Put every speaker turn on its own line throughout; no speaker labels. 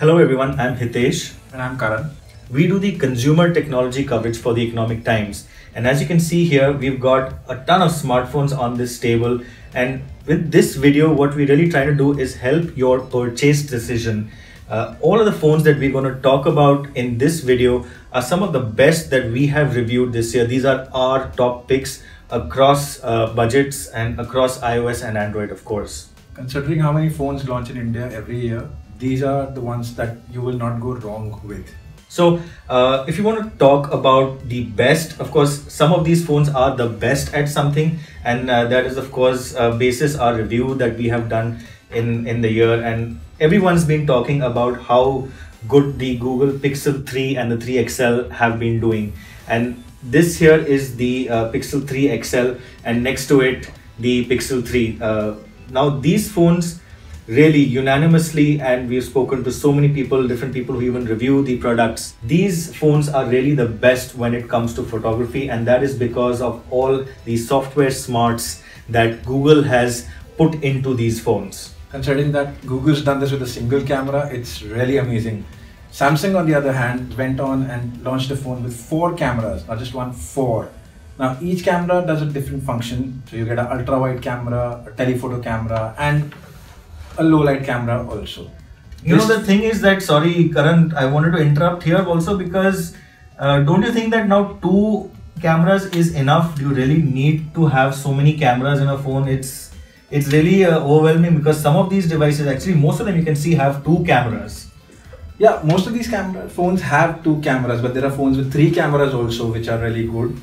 Hello everyone, I'm Hitesh.
And I'm Karan.
We do the consumer technology coverage for the Economic Times. And as you can see here, we've got a ton of smartphones on this table. And with this video, what we really try to do is help your purchase decision. All of the phones that we're going to talk about in this video are some of the best that we have reviewed this year. These are our top picks across budgets and across iOS and Android, of course.
Considering how many phones launch in India every year, these are the ones that you will not go wrong with.
So if you want to talk about the best, of course, some of these phones are the best at something, and that is of course basis our review that we have done in the year, and everyone's been talking about how good the Google Pixel 3 and the 3 XL have been doing. And this here is the Pixel 3 XL, and next to it the Pixel 3. Now these phones really unanimously, and we've spoken to so many people, different people who even review the products, these phones are really the best when it comes to photography, and that is because of all the software smarts that Google has put into these phones.
Considering that Google's done this with a single camera, it's really amazing. Samsung, on the other hand, went on and launched a phone with 4 cameras, not just one, 4. Now each camera does a different function. So you get an ultra wide camera, a telephoto camera, and a low light camera also.
You know, the thing is that, sorry Karan, I wanted to interrupt here also because don't you think that now 2 cameras is enough? Do you really need to have so many cameras in a phone? It's really overwhelming, because some of these devices, actually most of them you can see have 2 cameras.
Yeah, most of these phones have 2 cameras, but there are phones with 3 cameras also, which are really good.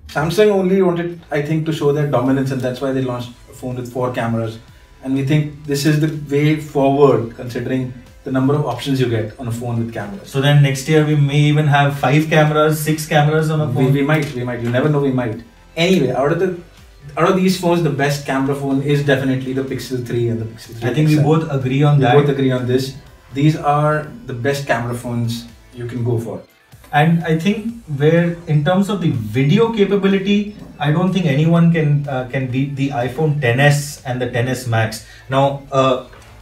Samsung only wanted, I think, to show their dominance, and that's why they launched a phone with 4 cameras. And we think this is the way forward, considering the number of options you get on a phone with cameras.
So then next year we may even have 5 cameras, 6 cameras on a phone.
We might. You never know, we might. Anyway, out of these phones, the best camera phone is definitely the Pixel 3 and the Pixel 3
I think
XL.
we both agree on that.
We both agree on this. These are the best camera phones you can go for.
And I think where, in terms of the video capability, I don't think anyone can beat the iPhone XS and the XS Max. Now,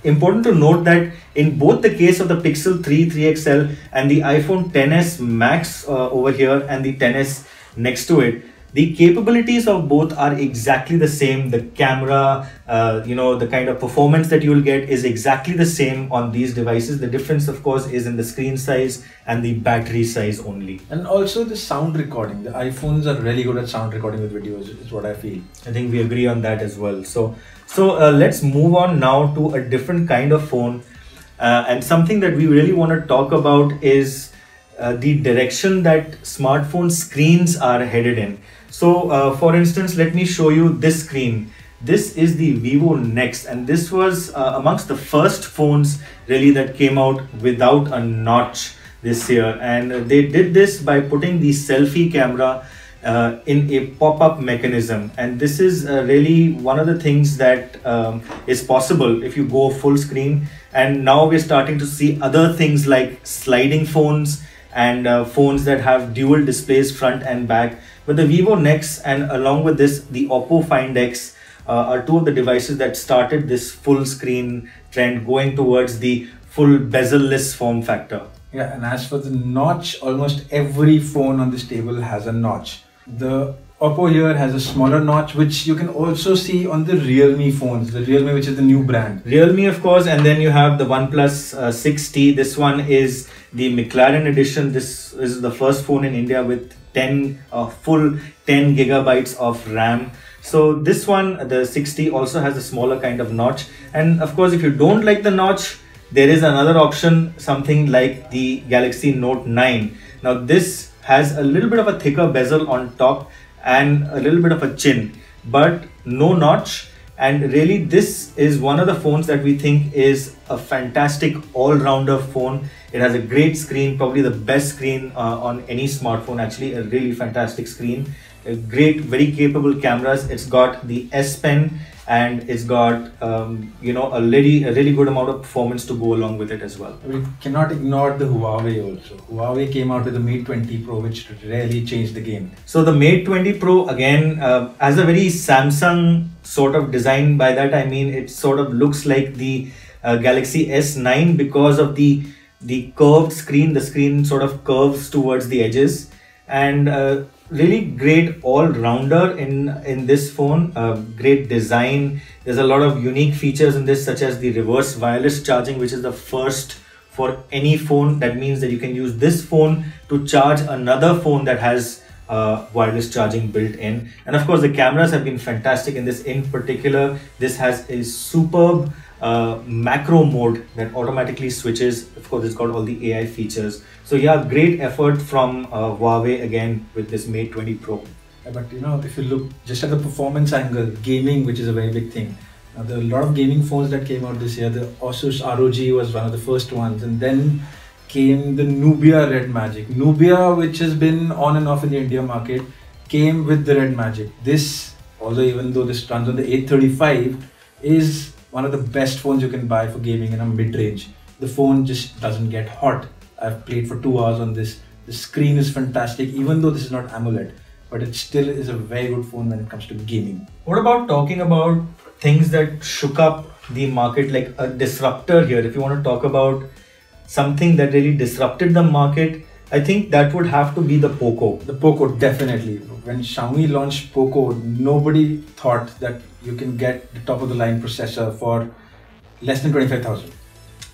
important to note that in both the case of the Pixel 3, 3 XL and the iPhone XS Max over here and the XS next to it, the capabilities of both are exactly the same. The camera, the kind of performance that you will get is exactly the same on these devices. The difference, of course, is in the screen size and the battery size only.
And also the sound recording. The iPhones are really good at sound recording with videos, is what I feel.
I think we agree on that as well. So let's move on now to a different kind of phone. And something that we really want to talk about is the direction that smartphone screens are headed in. So for instance, let me show you this screen. This is the Vivo Next, and this was amongst the first phones really that came out without a notch this year. And they did this by putting the selfie camera in a pop-up mechanism. And this is really one of the things that is possible if you go full screen. And now we're starting to see other things like sliding phones and phones that have dual displays front and back. But the Vivo Next and along with this, the Oppo Find X are 2 of the devices that started this full screen trend, going towards the full bezel-less form factor.
Yeah, and as for the notch, almost every phone on this table has a notch. The Oppo here has a smaller notch, which you can also see on the Realme phones. The Realme, which is the new brand.
Realme, of course, and then you have the OnePlus 6T. This one is the McLaren edition. This is the first phone in India with full 10 gigabytes of RAM. So this one, the 6T, also has a smaller kind of notch. And of course, if you don't like the notch, there is another option, something like the Galaxy Note 9. Now this has a little bit of a thicker bezel on top and a little bit of a chin, but no notch. And really, this is one of the phones that we think is a fantastic all-rounder phone. It has a great screen, probably the best screen on any smartphone, actually a really fantastic screen. A great, very capable cameras. It's got the S Pen, and it's got a really good amount of performance to go along with it as well.
We cannot ignore the Huawei also. Huawei came out with the Mate 20 Pro, which really changed the game.
So the Mate 20 Pro again has a very Samsung sort of design. By that I mean it sort of looks like the Galaxy S9 because of the the curved screen. The screen sort of curves towards the edges, and really great all-rounder in this phone. Great design. There's a lot of unique features in this, such as the reverse wireless charging, which is the first for any phone. That means that you can use this phone to charge another phone that has wireless charging built in. And of course, the cameras have been fantastic in this. In particular, this has a superb macro mode that automatically switches. Of course, it's got all the AI features. So yeah, great effort from Huawei again with this Mate 20 Pro.
But if you look just at the performance angle, gaming, which is a very big thing. Now, there are a lot of gaming phones that came out this year. The Asus ROG was one of the first ones, and then came the Nubia Red Magic. Nubia, which has been on and off in the India market, came with the Red Magic. This, although even though this runs on the 835, is one of the best phones you can buy for gaming in a mid-range. The phone just doesn't get hot. I've played for 2 hours on this. The screen is fantastic, even though this is not AMOLED, but it still is a very good phone when it comes to gaming.
What about talking about things that shook up the market, like a disruptor here? If you want to talk about something that really disrupted the market, I think that would have to be the Poco.
The Poco, definitely. When Xiaomi launched Poco, nobody thought that you can get the top of the line processor for less than 25,000.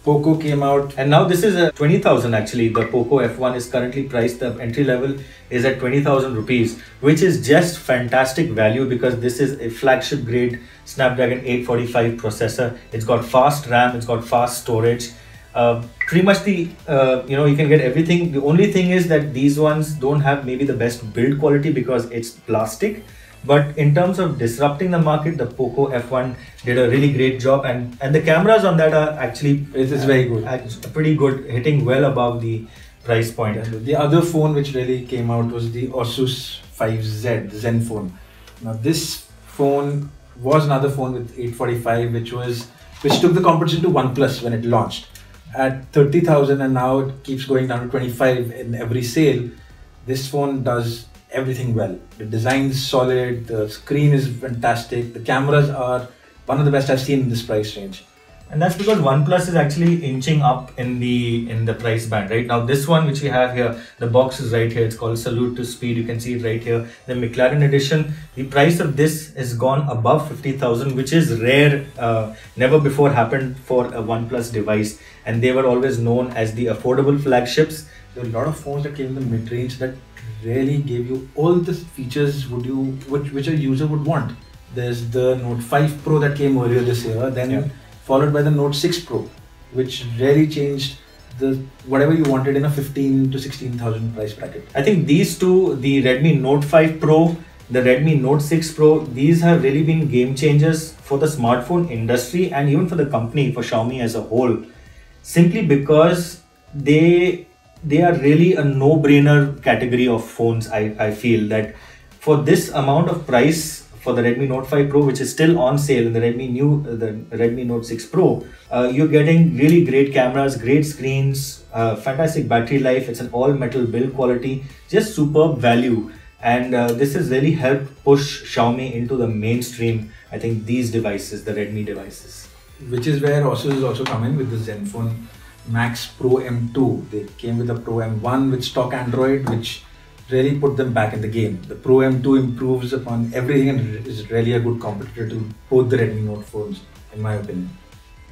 Poco came out,
and now this is a 20,000 actually. The Poco F1 is currently priced, the entry level is at 20,000 rupees, which is just fantastic value because this is a flagship grade Snapdragon 845 processor. It's got fast RAM, it's got fast storage. Pretty much the you can get everything. The only thing is that these ones don't have maybe the best build quality because it's plastic. But in terms of disrupting the market, the Poco F1 did a really great job, and the cameras on that are actually
it is very good,
pretty good, hitting well above the price point.
The other phone which really came out was the Asus 5Z, the Zen phone. Now this phone was another phone with 845, which took the competition to OnePlus when it launched at 30,000, and now it keeps going down to 25 in every sale. This phone does everything well. The design is solid, the screen is fantastic, the cameras are one of the best I've seen in this price range.
And that's because OnePlus is actually inching up in the price band, right? Now this one which we have here, the box is right here, it's called Salute to Speed, you can see it right here. The McLaren edition, the price of this has gone above 50,000, which is rare, never before happened for a OnePlus device, and they were always known as the affordable flagships.
There are a lot of phones that came in the mid-range that really gave you all the features which a user would want. There's the Note 5 Pro that came earlier this year, then followed by the Note 6 Pro, which really changed whatever you wanted in a 15 to 16,000 price bracket.
I think these two, the Redmi Note 5 Pro, the Redmi Note 6 Pro, these have really been game changers for the smartphone industry and even for the company, for Xiaomi as a whole, simply because they are really a no-brainer category of phones. I feel that for this amount of price, for the Redmi Note 5 Pro, which is still on sale, and the Redmi Note 6 Pro, you're getting really great cameras, great screens, fantastic battery life. It's an all-metal build quality, just superb value. And this has really helped push Xiaomi into the mainstream. I think these devices, the Redmi devices.
Which is where Asus is also coming with the Zenfone Max Pro M2. They came with the Pro M1 with stock Android, which really put them back in the game. The Pro M2 improves upon everything and is really a good competitor to both the Redmi Note phones, in my opinion.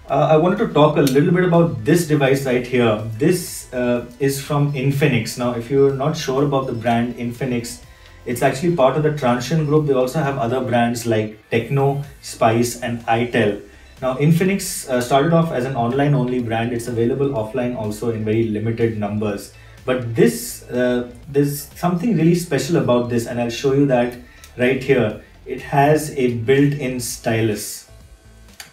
I wanted to talk a little bit about this device right here. This is from Infinix. Now, if you're not sure about the brand Infinix, it's actually part of the Transsion group. They also have other brands like Techno, Spice and itel. Now, Infinix started off as an online-only brand. It's available offline also in very limited numbers. But there's something really special about this, and I'll show you that right here. It has a built-in stylus.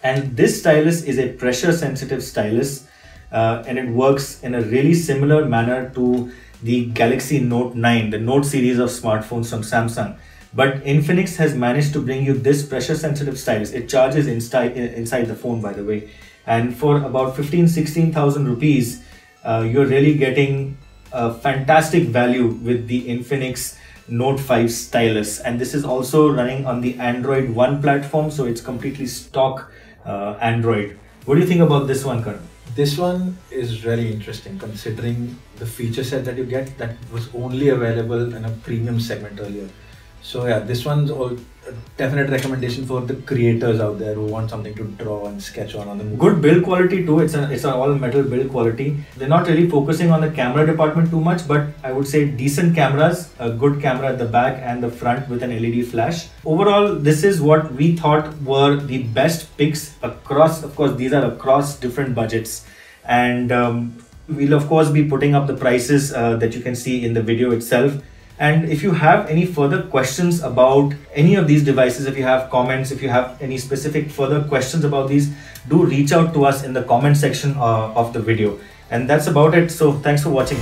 And this stylus is a pressure-sensitive stylus, and it works in a really similar manner to the Galaxy Note 9, the Note series of smartphones from Samsung. But Infinix has managed to bring you this pressure-sensitive stylus. It charges inside the phone, by the way. And for about 16,000 rupees, you're really getting a fantastic value with the Infinix Note 5 stylus. And this is also running on the Android One platform, so it's completely stock Android. What do you think about this one, Karan?
This one is really interesting considering the feature set that you get that was only available in a premium segment earlier. So yeah, this one's all a definite recommendation for the creators out there who want something to draw and sketch on the move.
Good build quality too. It's an all metal build quality. They're not really focusing on the camera department too much, but I would say decent cameras, a good camera at the back and the front with an LED flash. Overall, this is what we thought were the best picks across. Of course, these are across different budgets, and we'll of course be putting up the prices that you can see in the video itself. And if you have any further questions about any of these devices, if you have comments, if you have any specific further questions about these, do reach out to us in the comment section of the video. And that's about it. So thanks for watching.